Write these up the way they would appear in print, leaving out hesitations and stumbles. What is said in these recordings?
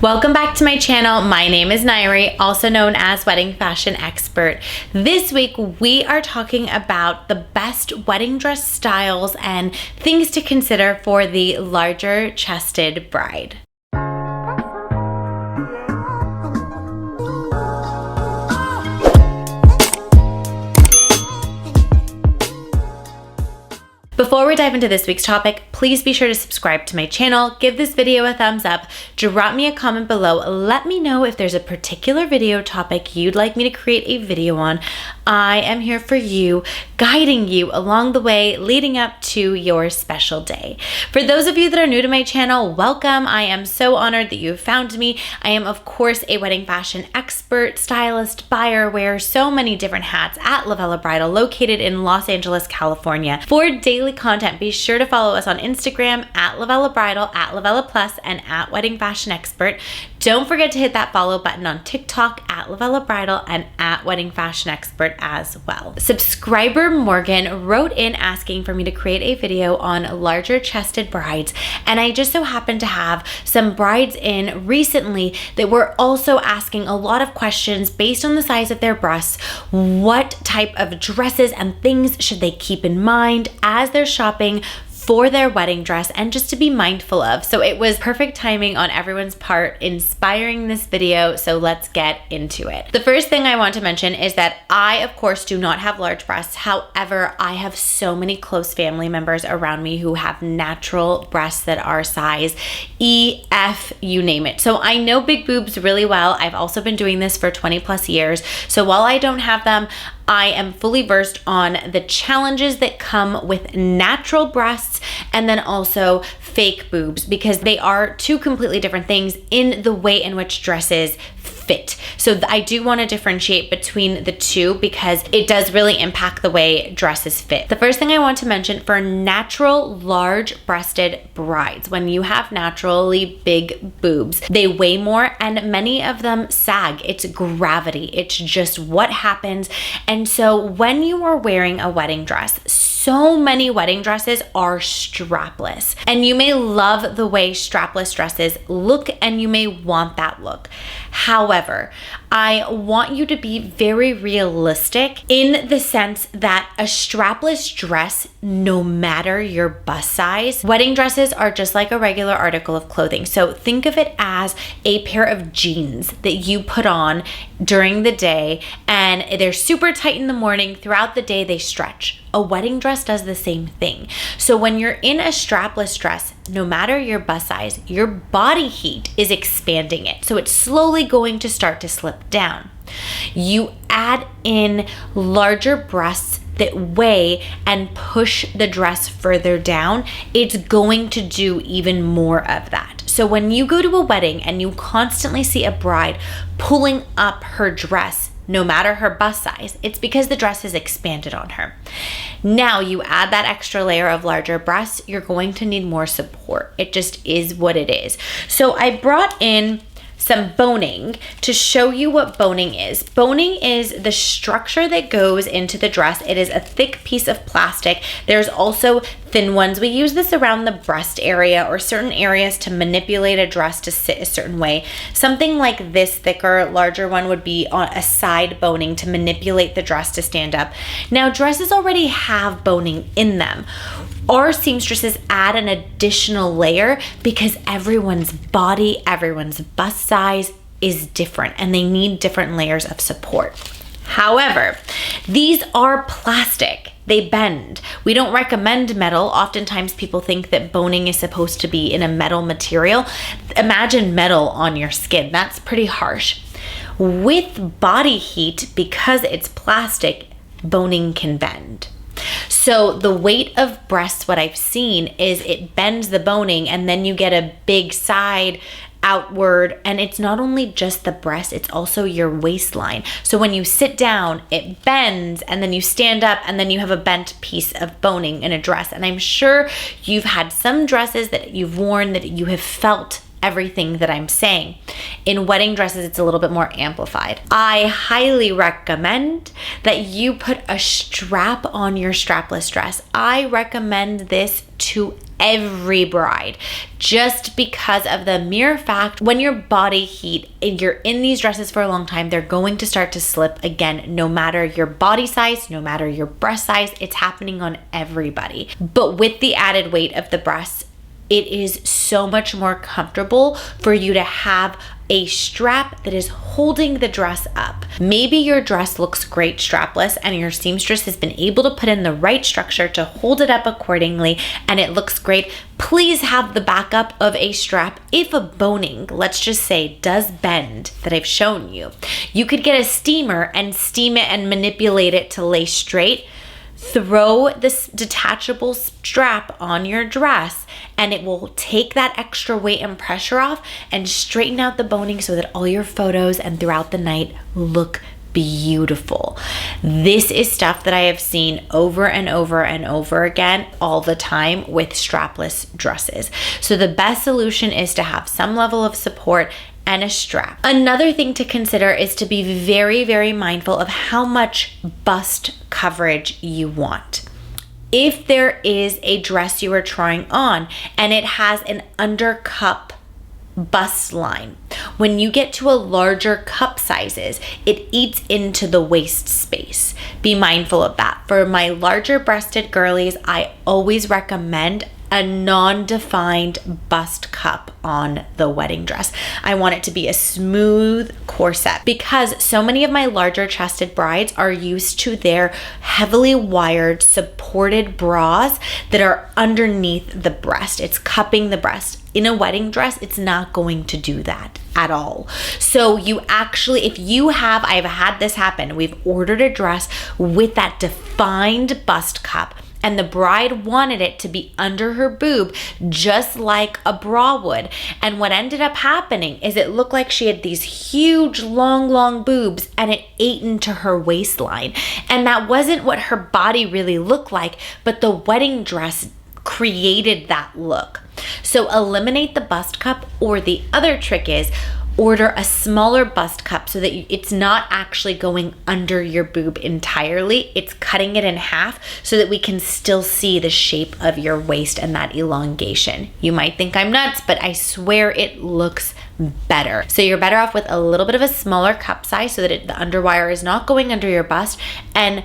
Welcome back to my channel. My name is Nayri, also known as Wedding Fashion Expert. This week, we are talking about the best wedding dress styles and things to consider for the larger chested bride. Before we dive into this week's topic, please be sure to subscribe to my channel, give this video a thumbs up, drop me a comment below, let me know if there's a particular video topic you'd like me to create a video on. I am here for you, guiding you along the way leading up to your special day. For those of you that are new to my channel, welcome. I am so honored that you have found me. I am, of course, a wedding fashion expert, stylist, buyer, wear so many different hats at LOVELLA Bridal, located in Los Angeles, California. For daily content, be sure to follow us on Instagram at LOVELLA Bridal, at LOVELLA Plus, and at Wedding Fashion Expert. Don't forget to hit that follow button on TikTok at LOVELLA Bridal and at Wedding Fashion Expert as well. Subscriber Morgan wrote in asking for me to create a video on larger chested brides, and I just so happened to have some brides in recently that were also asking a lot of questions based on the size of their breasts. What type of dresses and things should they keep in mind as they're shopping for their wedding dress and just to be mindful of. So it was perfect timing on everyone's part, inspiring this video, so let's get into it. The first thing I want to mention is that I, of course, do not have large breasts. However, I have so many close family members around me who have natural breasts that are size E, F, you name it. So I know big boobs really well. I've also been doing this for 20 plus years. So while I don't have them, I am fully versed on the challenges that come with natural breasts and then also fake boobs, because they are two completely different things in the way in which dresses fit. So I do want to differentiate between the two because it does really impact the way dresses fit. The first thing I want to mention for natural large breasted brides, when you have naturally big boobs, they weigh more and many of them sag. It's gravity. It's just what happens. And so when you are wearing a wedding dress, so many wedding dresses are strapless, and you may love the way strapless dresses look and you may want that look. However, I want you to be very realistic in the sense that a strapless dress, no matter your bust size, wedding dresses are just like a regular article of clothing. So think of it as a pair of jeans that you put on during the day, and they're super tight in the morning. Throughout the day, they stretch. A wedding dress does the same thing. So when you're in a strapless dress, no matter your bust size, your body heat is expanding it. So it's slowly going to start to slip down. You add in larger breasts that weigh and push the dress further down, it's going to do even more of that. So when you go to a wedding and you constantly see a bride pulling up her dress, no matter her bust size, it's because the dress is expanded on her. Now you add that extra layer of larger breasts, you're going to need more support. It just is what it is. So I brought in some boning to show you what boning is. Boning is the structure that goes into the dress. It is a thick piece of plastic. There's also thin ones. We use this around the breast area or certain areas to manipulate a dress to sit a certain way. Something like this thicker, larger one would be on a side boning to manipulate the dress to stand up. Now, dresses already have boning in them. Our seamstresses add an additional layer because everyone's body, everyone's bust size is different and they need different layers of support. However, these are plastic. They bend. We don't recommend metal. Oftentimes people think that boning is supposed to be in a metal material. Imagine metal on your skin. That's pretty harsh. With body heat, because it's plastic, boning can bend. So the weight of breasts, what I've seen is it bends the boning and then you get a big side outward, and it's not only just the breast, it's also your waistline. So when you sit down, it bends, and then you stand up and then you have a bent piece of boning in a dress. And I'm sure you've had some dresses that you've worn that you have felt everything that I'm saying. In wedding dresses, it's a little bit more amplified. I highly recommend that you put a strap on your strapless dress. I recommend this to every bride, just because of the mere fact when your body heat and you're in these dresses for a long time, they're going to start to slip again, no matter your body size, no matter your breast size. It's happening on everybody. But with the added weight of the breasts, it is so much more comfortable for you to have a strap that is holding the dress up. Maybe your dress looks great strapless and your seamstress has been able to put in the right structure to hold it up accordingly and it looks great. Please have the backup of a strap. If a boning, let's just say, does bend that I've shown you, you could get a steamer and steam it and manipulate it to lay straight. Throw this detachable strap on your dress and it will take that extra weight and pressure off and straighten out the boning so that all your photos and throughout the night look beautiful. This is stuff that I have seen over and over and over again all the time with strapless dresses. So the best solution is to have some level of support and a strap. Another thing to consider is to be very, very mindful of how much bust coverage you want. If there is a dress you are trying on and it has an under cup bust line, when you get to a larger cup sizes, it eats into the waist space. Be mindful of that. For my larger breasted girlies, I always recommend a non-defined bust cup on the wedding dress. I want it to be a smooth corset because so many of my larger chested brides are used to their heavily wired supported bras that are underneath the breast. It's cupping the breast. In a wedding dress, it's not going to do that at all. So you actually, I've had this happen. We've ordered a dress with that defined bust cup and the bride wanted it to be under her boob just like a bra would. And what ended up happening is it looked like she had these huge, long boobs and it ate into her waistline. And that wasn't what her body really looked like, but the wedding dress created that look. So eliminate the bust cup, or the other trick is order a smaller bust cup so that it's not actually going under your boob entirely. It's cutting it in half so that we can still see the shape of your waist and that elongation. You might think I'm nuts, but I swear it looks better. So you're better off with a little bit of a smaller cup size so that the underwire is not going under your bust and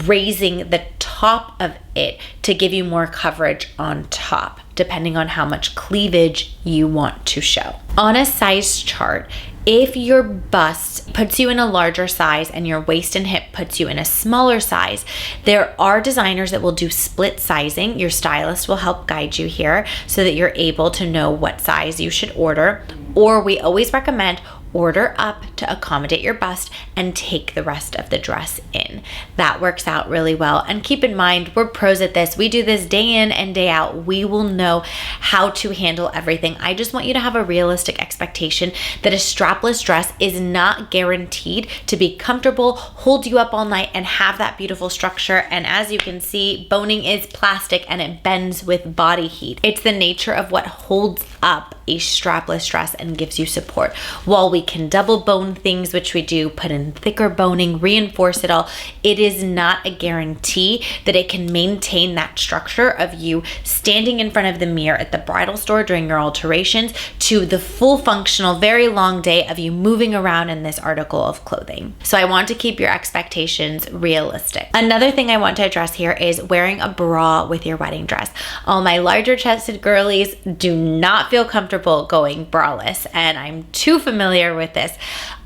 raising the top of it to give you more coverage on top, depending on how much cleavage you want to show. On a size chart, if your bust puts you in a larger size and your waist and hip puts you in a smaller size, there are designers that will do split sizing. Your stylist will help guide you here so that you're able to know what size you should order. Or we always recommend order up to accommodate your bust and take the rest of the dress in. That works out really well. And keep in mind, we're pros at this. We do this day in and day out. We will know how to handle everything. I just want you to have a realistic expectation that a strapless dress is not guaranteed to be comfortable, hold you up all night, and have that beautiful structure. And as you can see, boning is plastic and it bends with body heat. It's the nature of what holds up a strapless dress and gives you support. While we can double bone things, which we do, put in thicker boning, reinforce it all, it is not a guarantee that it can maintain that structure of you standing in front of the mirror at the bridal store during your alterations to the full functional, very long day of you moving around in this article of clothing. So I want to keep your expectations realistic. Another thing I want to address here is wearing a bra with your wedding dress. All my larger chested girlies do not feel comfortable going braless, and I'm too familiar with this.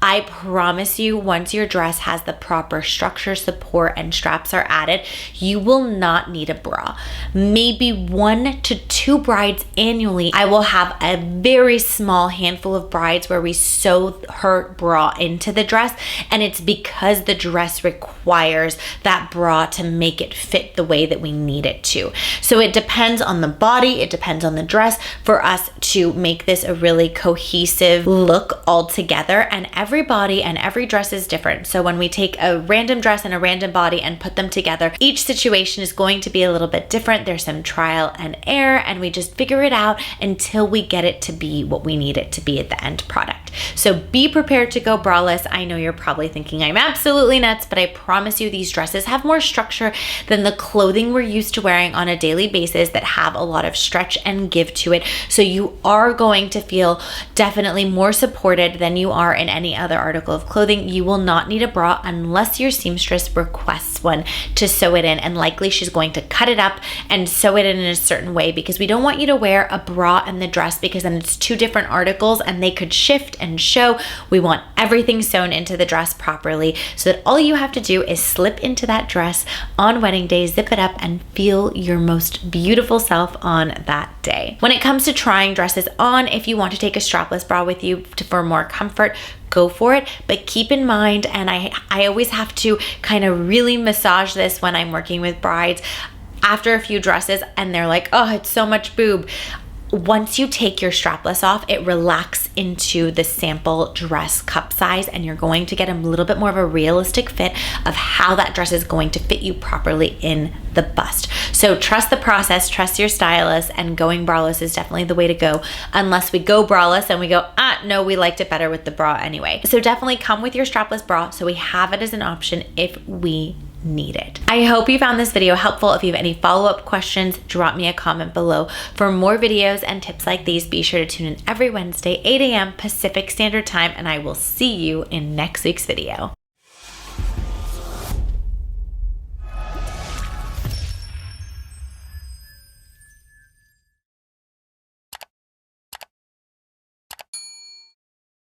I promise you, once your dress has the proper structure, support, and straps are added, you will not need a bra. Maybe 1 to 2 brides annually, I will have a very small handful of brides where we sew her bra into the dress, and it's because the dress requires that bra to make it fit the way that we need it to. So it depends on the body, it depends on the dress for us to make this a really cohesive look all together, and every body and every dress is different. So when we take a random dress and a random body and put them together, each situation is going to be a little bit different. There's some trial and error, and we just figure it out until we get it to be what we need it to be at the end product. So be prepared to go braless. I know you're probably thinking I'm absolutely nuts, but I promise you these dresses have more structure than the clothing we're used to wearing on a daily basis that have a lot of stretch and give to it. So you are going to feel definitely more supported than you are in any other article of clothing. You will not need a bra unless your seamstress requests one to sew it in, and likely she's going to cut it up and sew it in a certain way, because we don't want you to wear a bra and the dress, because then it's two different articles and they could shift and show. We want everything sewn into the dress properly, so that all you have to do is slip into that dress on wedding day, zip it up, and feel your most beautiful self on that day. When it comes to trying dresses on, if you want to take a strapless bra with you for more comfort, go for it. But keep in mind, and I always have to kind of really massage this when I'm working with brides after a few dresses and they're like, oh, it's so much boob. Once you take your strapless off, it relaxes into the sample dress cup size, and you're going to get a little bit more of a realistic fit of how that dress is going to fit you properly in the bust. So trust the process, trust your stylist, and going braless is definitely the way to go, unless we go braless and we go, no, we liked it better with the bra anyway. So definitely come with your strapless bra so we have it as an option if we need it. I hope you found this video helpful. If you have any follow-up questions, drop me a comment below. For more videos and tips like these, be sure to tune in every Wednesday, 8 a.m. Pacific Standard Time, and I will see you in next week's video.